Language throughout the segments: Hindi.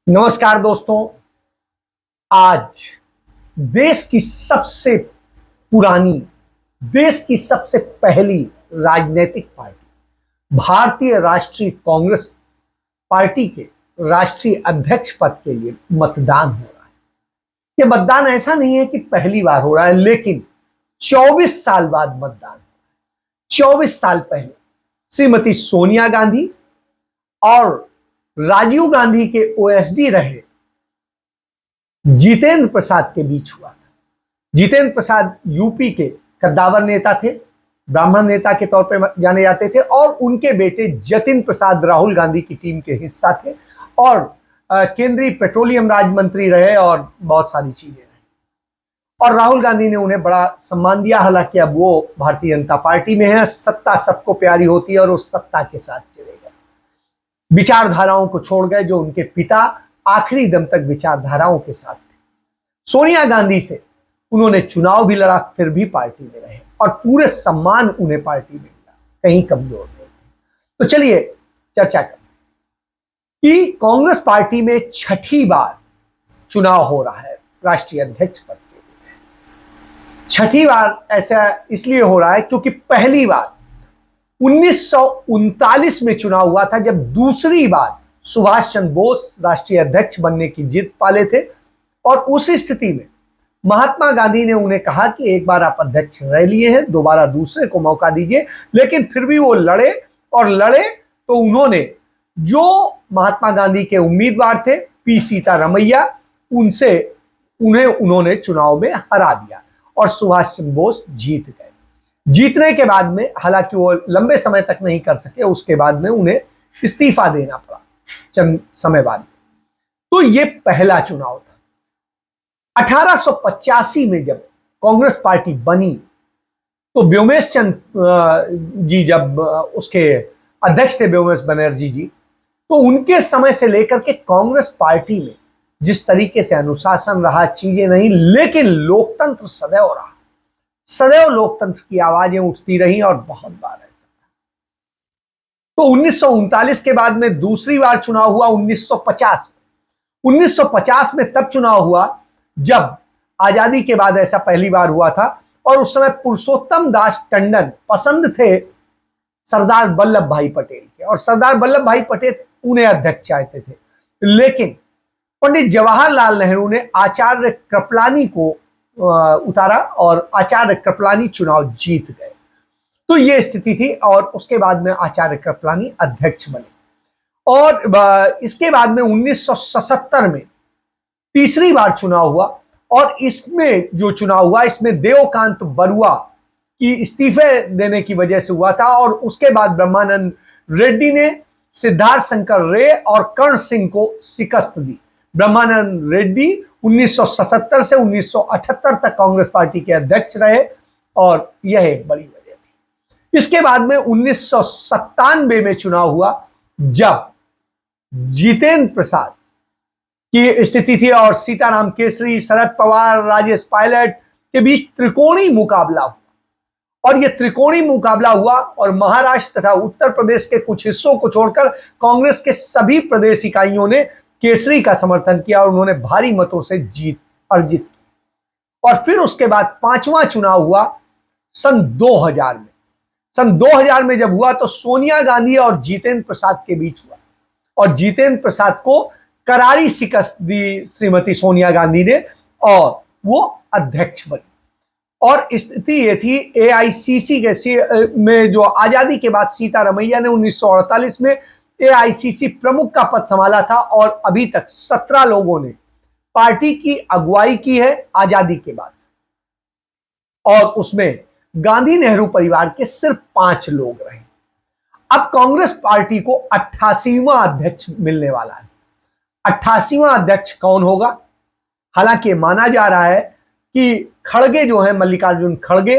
नमस्कार दोस्तों। आज देश की सबसे पुरानी, देश की सबसे पहली राजनीतिक पार्टी भारतीय राष्ट्रीय कांग्रेस पार्टी के राष्ट्रीय अध्यक्ष पद के लिए मतदान हो रहा है। यह मतदान ऐसा नहीं है कि पहली बार हो रहा है, लेकिन 24 साल बाद मतदान हो रहा है। 24 साल पहले श्रीमती सोनिया गांधी और राजीव गांधी के ओएसडी रहे जितेंद्र प्रसाद के बीच हुआ था। जितेंद्र प्रसाद यूपी के कद्दावर नेता थे, ब्राह्मण नेता के तौर पर जाने जाते थे, और उनके बेटे जतिन प्रसाद राहुल गांधी की टीम के हिस्सा थे और केंद्रीय पेट्रोलियम राज्य मंत्री रहे और बहुत सारी चीजें रही। और राहुल गांधी ने उन्हें बड़ा सम्मान दिया। हालांकि अब वो भारतीय जनता पार्टी में है। सत्ता सबको प्यारी होती है और उस सत्ता के साथ चलेगा। विचारधाराओं को छोड़ गए जो उनके पिता आखिरी दम तक विचारधाराओं के साथ थे। सोनिया गांधी से उन्होंने चुनाव भी लड़ा, फिर भी पार्टी में रहे और पूरे सम्मान उन्हें पार्टी में मिला, कहीं कमजोर नहीं। तो चलिए चर्चा करें कि कांग्रेस पार्टी में छठी बार चुनाव हो रहा है राष्ट्रीय अध्यक्ष पद के लिए। छठी बार ऐसा इसलिए हो रहा है क्योंकि पहली बार 1939 में चुनाव हुआ था, जब दूसरी बार सुभाष चंद्र बोस राष्ट्रीय अध्यक्ष बनने की जिद पाले थे। और उस स्थिति में महात्मा गांधी ने उन्हें कहा कि एक बार आप अध्यक्ष रह लिए हैं, दोबारा दूसरे को मौका दीजिए। लेकिन फिर भी वो लड़े और लड़े तो उन्होंने जो महात्मा गांधी के उम्मीदवार थे पी सीतारमैया, उन्होंने चुनाव में हरा दिया और सुभाष चंद्र बोस जीत गए। जीतने के बाद में हालांकि वो लंबे समय तक नहीं कर सके, उसके बाद में उन्हें इस्तीफा देना पड़ा चंद समय बाद। तो ये पहला चुनाव था। 1885 में जब कांग्रेस पार्टी बनी तो व्योमेश चंद्र जी जब उसके अध्यक्ष थे, व्योमेश बनर्जी जी, तो उनके समय से लेकर के कांग्रेस पार्टी में जिस तरीके से अनुशासन रहा, चीजें नहीं, लेकिन लोकतंत्र सदैव रहा। सदैव लोकतंत्र की आवाजें उठती रही और बहुत बार ऐसा। तो 1939 के बाद में दूसरी बार चुनाव हुआ 1950 में। 1950 में तब चुनाव हुआ जब आजादी के बाद ऐसा पहली बार हुआ था, और उस समय पुरुषोत्तम दास टंडन पसंद थे सरदार वल्लभ भाई पटेल के, और सरदार वल्लभ भाई पटेल उन्हें अध्यक्ष चाहते थे। लेकिन पंडित जवाहरलाल नेहरू ने आचार्य कृपलानी को उतारा और आचार्य कृपलानी चुनाव जीत गए। तो ये स्थिति थी और उसके बाद में आचार्य कृपलानी अध्यक्ष बने। और इसके बाद में 1977 में तीसरी बार चुनाव हुआ, और इसमें जो चुनाव हुआ इसमें देवकांत बरुआ की इस्तीफे देने की वजह से हुआ था, और उसके बाद ब्रह्मानंद रेड्डी ने सिद्धार्थ शंकर रे और कर्ण सिंह को शिकस्त दी। ब्रह्मानंद रेड्डी 1977 से 1978 तक कांग्रेस पार्टी के अध्यक्ष रहे, और यह एक बड़ी वजह थी। इसके बाद में 1997 में चुनाव हुआ जब जितेंद्र प्रसाद की स्थिति थी और सीताराम केसरी, शरद पवार, राजेश पायलट के बीच त्रिकोणीय मुकाबला हुआ। और यह त्रिकोणीय मुकाबला हुआ और महाराष्ट्र तथा उत्तर प्रदेश के कुछ हिस्सों को छोड़कर कांग्रेस के सभी प्रदेश इकाइयों ने केसरी का समर्थन किया और उन्होंने भारी मतों से जीत अर्जित की। और फिर उसके बाद पांचवा चुनाव हुआ सन 2000 में। सन 2000 में जब हुआ तो सोनिया गांधी और जितेंद्र प्रसाद के बीच हुआ, और जितेंद्र प्रसाद को करारी शिकस्त दी श्रीमती सोनिया गांधी ने और वो अध्यक्ष बनी। और स्थिति ये थी एआईसीसी के में जो आजादी के बाद सीतारमैया ने 1948 में एआईसीसी प्रमुख का पद संभाला था, और अभी तक 17 लोगों ने पार्टी की अगुवाई की है आजादी के बाद। और उसमें गांधी नेहरू परिवार के सिर्फ 5 लोग रहे। अब कांग्रेस पार्टी को 88वां अध्यक्ष मिलने वाला है। 88वां अध्यक्ष कौन होगा? हालांकि माना जा रहा है कि खड़गे जो है, मल्लिकार्जुन खड़गे,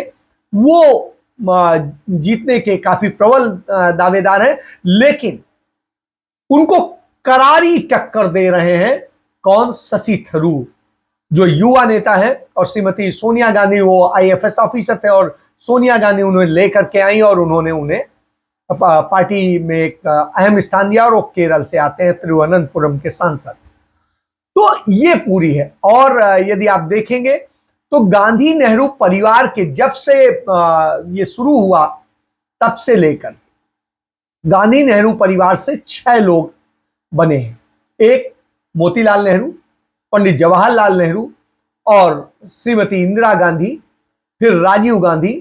वो जीतने के काफी प्रबल दावेदार हैं, लेकिन उनको करारी टक्कर दे रहे हैं कौन? शशि थरूर, जो युवा नेता है, और श्रीमती सोनिया गांधी वो आईएफएस ऑफिसर थे, और सोनिया गांधी उन्हें लेकर के आई और उन्होंने उन्हें पार्टी में एक अहम स्थान दिया, और वो केरल से आते हैं, तिरुवनंतपुरम के सांसद। तो ये पूरी है। और यदि आप देखेंगे तो गांधी नेहरू परिवार के जब से ये शुरू हुआ तब से लेकर गांधी नेहरू परिवार से 6 लोग बने हैं। एक मोतीलाल नेहरू, पंडित जवाहरलाल नेहरू और श्रीमती इंदिरा गांधी, फिर राजीव गांधी,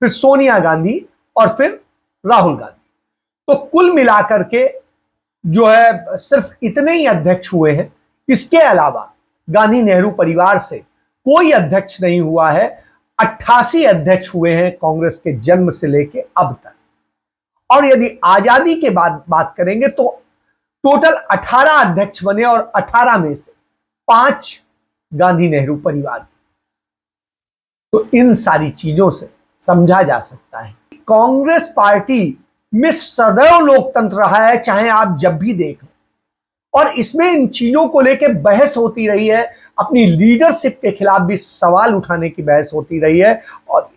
फिर सोनिया गांधी और फिर राहुल गांधी। तो कुल मिलाकर के जो है सिर्फ इतने ही अध्यक्ष हुए हैं। इसके अलावा गांधी नेहरू परिवार से कोई अध्यक्ष नहीं हुआ है। 88 अध्यक्ष हुए हैं कांग्रेस के जन्म से लेके अब तक। और यदि आजादी के बाद बात करेंगे तो टोटल 18 अध्यक्ष बने और 18 में से 5 गांधी नेहरू परिवार। तो इन सारी चीजों से समझा जा सकता है कांग्रेस पार्टी में सदैव लोकतंत्र रहा है, चाहे आप जब भी देख लें। और इसमें इन चीजों को लेकर बहस होती रही है, अपनी लीडरशिप के खिलाफ भी सवाल उठाने की बहस होती रही है। और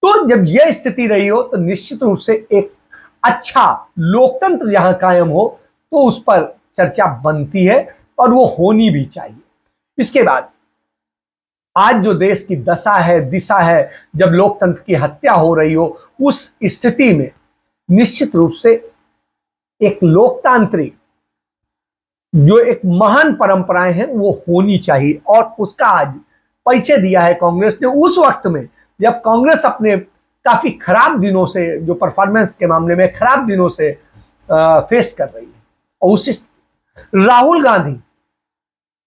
तो जब यह स्थिति रही हो तो निश्चित रूप से एक अच्छा लोकतंत्र जहां कायम हो तो उस पर चर्चा बनती है और वो होनी भी चाहिए। इसके बाद आज जो देश की दशा है, दिशा है, जब लोकतंत्र की हत्या हो रही हो, उस स्थिति में निश्चित रूप से एक लोकतांत्रिक जो एक महान परंपराएं हैं वो होनी चाहिए। और उसका आज परिचय दिया है कांग्रेस ने उस वक्त में जब कांग्रेस अपने काफी खराब दिनों से, जो परफॉर्मेंस के मामले में खराब दिनों से फेस कर रही है। और उस राहुल गांधी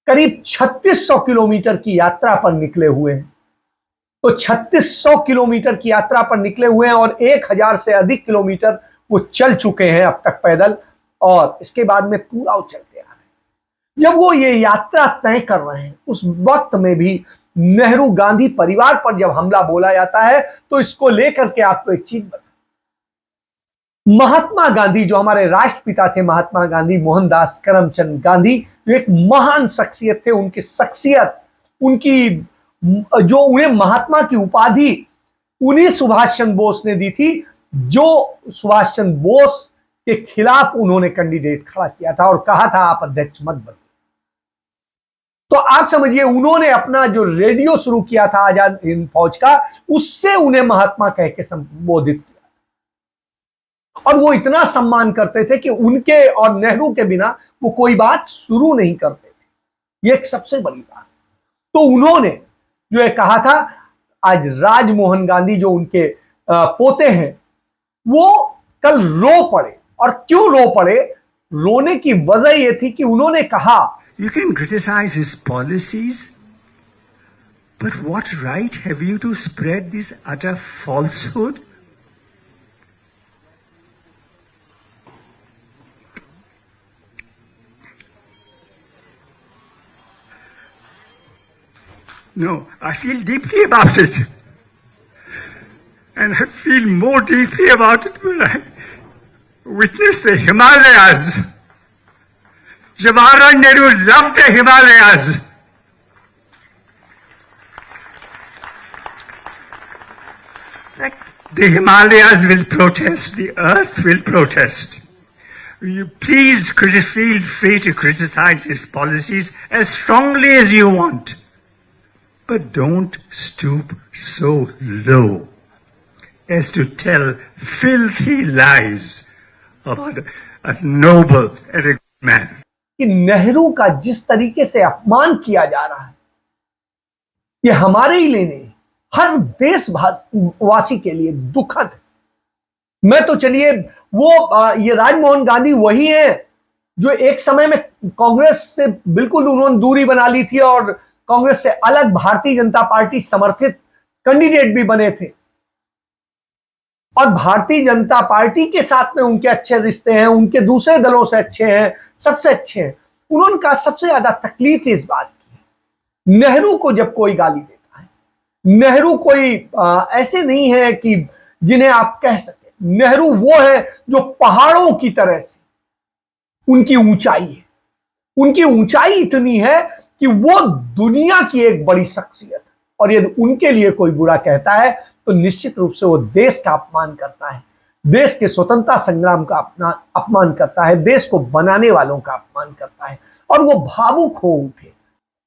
करीब 3600 किलोमीटर की यात्रा पर निकले हुए हैं। तो 3600 किलोमीटर की यात्रा पर निकले हुए हैं और 1000 से अधिक किलोमीटर वो चल चुके हैं अब तक पैदल, और इसके बाद में पूरा वो चलते आ रहे हैं। जब वो ये यात्रा तय कर रहे हैं उस वक्त में भी नेहरू गांधी परिवार पर जब हमला बोला जाता है तो इसको लेकर के आपको एक चीज बता, महात्मा गांधी जो हमारे राष्ट्रपिता थे, महात्मा गांधी मोहनदास करमचंद गांधी, जो एक महान शख्सियत थे, उनकी शख्सियत, उनकी जो उन्हें महात्मा की उपाधि उन्हीं सुभाष चंद्र बोस ने दी थी, जो सुभाष चंद्र बोस के खिलाफ उन्होंने कैंडिडेट खड़ा किया था और कहा था आप अध्यक्ष मत बनिए। तो आप समझिए उन्होंने अपना जो रेडियो शुरू किया था आजाद हिंद फौज का, उससे उन्हें महात्मा कह के संबोधित किया। और वो इतना सम्मान करते थे कि उनके और नेहरू के बिना वो कोई बात शुरू नहीं करते थे। ये एक सबसे बड़ी बात। तो उन्होंने जो है कहा था, आज राजमोहन गांधी जो उनके पोते हैं वो कल रो पड़े। और क्यों रो पड़े? रोने की वजह यह थी कि उन्होंने कहा, You can criticize his policies, but what right have you to spread this utter falsehood? No, I feel deeply about it. And I feel more deeply about it when I witness the Himalayas. Jawaharlal Nehru loved the Himalayas. Like the Himalayas will protest, the earth will protest. You please feel free to criticize his policies as strongly as you want. But don't stoop so low as to tell filthy lies about a noble and a good man. कि नेहरू का जिस तरीके से अपमान किया जा रहा है ये हमारे ही लिए नहीं, हर देशवासी के लिए दुखद है। मैं तो चलिए वो ये राजमोहन गांधी वही है जो एक समय में कांग्रेस से बिल्कुल उन्होंने दूरी बना ली थी और कांग्रेस से अलग भारतीय जनता पार्टी समर्थित कैंडिडेट भी बने थे, और भारतीय जनता पार्टी के साथ में उनके अच्छे रिश्ते हैं, उनके दूसरे दलों से अच्छे हैं, सबसे अच्छे हैं। उन्होंने कहा सबसे ज्यादा तकलीफ इस बात की है नेहरू को जब कोई गाली देता है, नेहरू कोई ऐसे नहीं है कि जिन्हें आप कह सके, नेहरू वो है जो पहाड़ों की तरह से उनकी ऊंचाई है, उनकी ऊंचाई इतनी है कि वो दुनिया की एक बड़ी शख्सियत है। और यदि उनके लिए कोई बुरा कहता है तो निश्चित रूप से वो देश का अपमान करता है, देश के स्वतंत्रता संग्राम का अपमान करता है, देश को बनाने वालों का अपमान करता है। और वो भावुक हो उठे।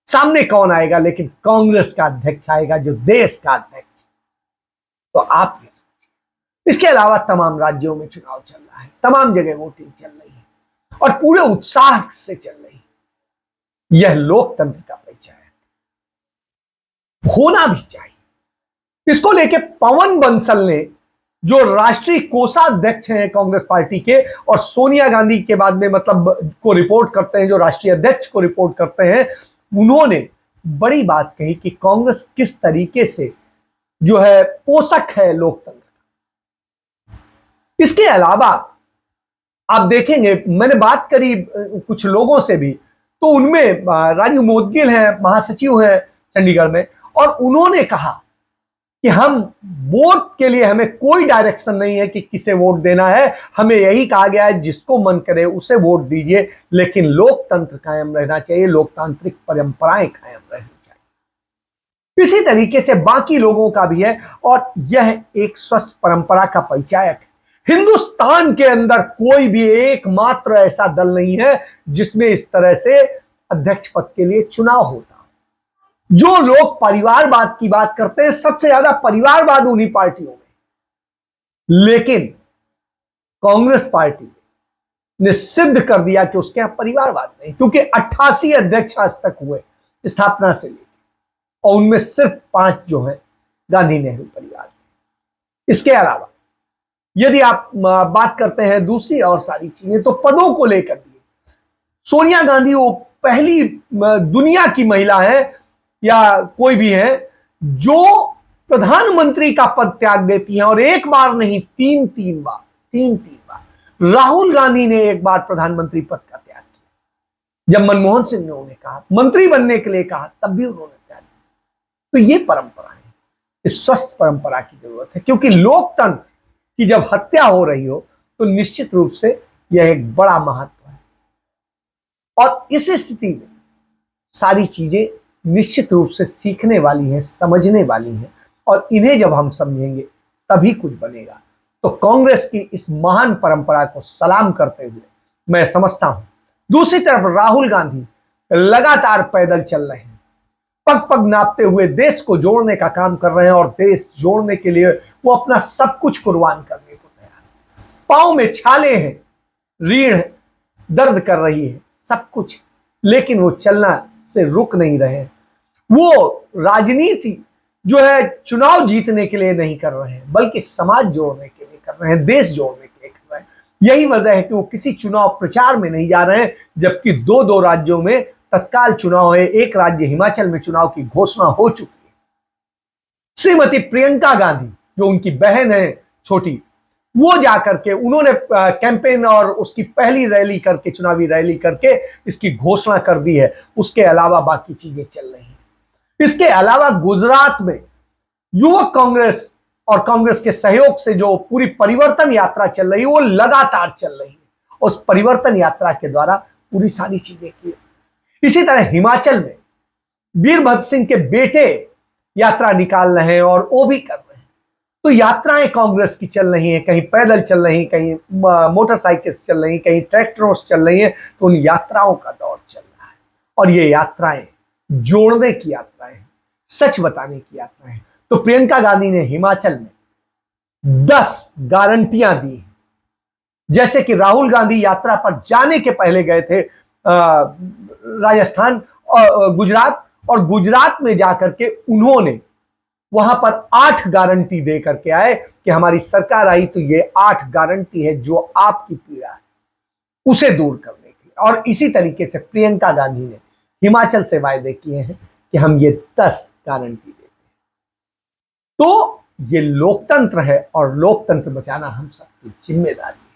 सामने कौन आएगा? लेकिन कांग्रेस का अध्यक्ष आएगा, जो देश का अध्यक्ष। तो आप ये समझिए। इसके अलावा तमाम राज्यों में चुनाव चल रहा है, तमाम जगह वोटिंग चल रही है और पूरे उत्साह से चल रही है। यह लोकतंत्र का परिचय है, होना भी चाहिए। इसको लेके पवन बंसल ने, जो राष्ट्रीय कोषाध्यक्ष हैं कांग्रेस पार्टी के और सोनिया गांधी के बाद में मतलब को रिपोर्ट करते हैं, जो राष्ट्रीय अध्यक्ष को रिपोर्ट करते हैं, उन्होंने बड़ी बात कही कि कांग्रेस किस तरीके से जो है पोषक है लोकतंत्र। इसके अलावा आप देखेंगे, मैंने बात करी कुछ लोगों से भी, तो उनमें राजीव मोदगिल हैं, महासचिव हैं चंडीगढ़ में, और उन्होंने कहा कि हम वोट के लिए हमें कोई डायरेक्शन नहीं है कि किसे वोट देना है, हमें यही कहा गया है जिसको मन करे उसे वोट दीजिए, लेकिन लोकतंत्र कायम रहना चाहिए, लोकतांत्रिक परंपराएं कायम रहनी चाहिए। इसी तरीके से बाकी लोगों का भी है और यह एक स्वस्थ परंपरा का परिचायक है। हिंदुस्तान के अंदर कोई भी एकमात्र ऐसा दल नहीं है जिसमें इस तरह से अध्यक्ष पद के लिए चुनाव होता। जो लोग परिवारवाद की बात करते हैं, सबसे ज्यादा परिवारवाद उन्हीं पार्टियों में, लेकिन कांग्रेस पार्टी ने सिद्ध कर दिया कि उसके यहां परिवारवाद नहीं, क्योंकि 88 अध्यक्ष आज तक हुए स्थापना से लेकर, और उनमें सिर्फ 5 जो है गांधी नेहरू परिवार के। इसके अलावा यदि आप बात करते हैं दूसरी और सारी चीजें, तो पदों को लेकर भी सोनिया गांधी वो पहली दुनिया की महिला है या कोई भी है जो प्रधानमंत्री का पद त्याग देती है, और एक बार नहीं, तीन बार। राहुल गांधी ने एक बार प्रधानमंत्री पद का त्याग किया, जब मनमोहन सिंह ने उन्हें कहा, मंत्री बनने के लिए कहा, तब भी उन्होंने त्याग किया। तो ये परंपरा है, इस स्वस्थ परंपरा की जरूरत है, क्योंकि लोकतंत्र की जब हत्या हो रही हो तो निश्चित रूप से यह एक बड़ा महत्व है। और इस स्थिति में सारी चीजें निश्चित रूप से सीखने वाली हैं, समझने वाली हैं, और इन्हें जब हम समझेंगे तभी कुछ बनेगा। तो कांग्रेस की इस महान परंपरा को सलाम करते हुए मैं समझता हूं, दूसरी तरफ राहुल गांधी लगातार पैदल चल रहे हैं, पग पग नापते हुए देश को जोड़ने का काम कर रहे हैं, और देश जोड़ने के लिए वो अपना सब कुछ कुर्बान करने को तैयार है। पांव में छाले हैं, रीढ़ दर्द कर रही है, सब कुछ, लेकिन वो चलना से रुक नहीं रहे। वो राजनीति जो है चुनाव जीतने के लिए नहीं कर रहे हैं, बल्कि समाज जोड़ने के लिए कर रहे हैं, देश जोड़ने के लिए कर रहे हैं। यही वजह है कि वो किसी चुनाव प्रचार में नहीं जा रहे हैं, जबकि दो राज्यों में तत्काल चुनाव है। एक राज्य हिमाचल में चुनाव की घोषणा हो चुकी है। श्रीमती प्रियंका गांधी, जो उनकी बहन है छोटी, वो जाकर के उन्होंने कैंपेन और उसकी पहली रैली करके, चुनावी रैली करके इसकी घोषणा कर दी है। उसके अलावा बाकी चीजें चल रही हैं। इसके अलावा गुजरात में युवक कांग्रेस और कांग्रेस के सहयोग से जो पूरी परिवर्तन यात्रा चल रही है, वो लगातार चल रही है। उस परिवर्तन यात्रा के द्वारा पूरी सारी चीजें की। इसी तरह हिमाचल में वीरभद्र सिंह के बेटे यात्रा निकाल रहे हैं और वो भी कर रहे हैं। तो यात्राएं कांग्रेस की चल रही हैं, कहीं पैदल चल रही, कहीं मोटरसाइकिल चल रही, कहीं ट्रैक्टरों से चल रही हैं। तो उन यात्राओं का दौर चल रहा है, और ये यात्राएं जोड़ने की यात्राएं हैं, सच बताने की यात्राएं हैं। तो प्रियंका गांधी ने हिमाचल में 10 गारंटियां दी हैं, जैसे कि राहुल गांधी यात्रा पर जाने के पहले गए थे राजस्थान और गुजरात, और गुजरात में जाकर के उन्होंने वहां पर 8 गारंटी दे करके आए कि हमारी सरकार आई तो ये 8 गारंटी है जो आपकी पीड़ा है उसे दूर करने के लिए। और इसी तरीके से प्रियंका गांधी ने हिमाचल से वायदे किए हैं कि हम ये 10 गारंटी देते हैं। तो ये लोकतंत्र है, और लोकतंत्र बचाना हम सबकी जिम्मेदारी है।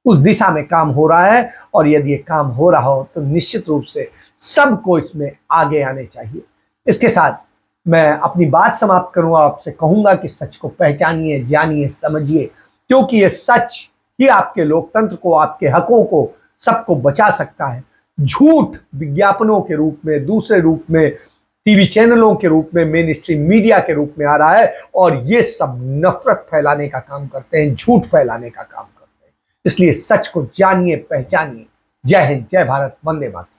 उस दिशा में काम हो रहा है, और यदि ये काम हो रहा हो तो निश्चित रूप से सबको इसमें आगे आने चाहिए। इसके साथ मैं अपनी बात समाप्त करूंगा, आपसे कहूंगा कि सच को पहचानिए, जानिए, समझिए, क्योंकि ये सच ही आपके लोकतंत्र को, आपके हकों को, सबको बचा सकता है। झूठ विज्ञापनों के रूप में, दूसरे रूप में, टीवी चैनलों के रूप में, मेन स्ट्रीम मीडिया के रूप में आ रहा है, और ये सब नफरत फैलाने का काम करते हैं, झूठ फैलाने का काम करते हैं। इसलिए सच को जानिए, पहचानिए। जय हिंद, जय भारत, वंदे मातरम।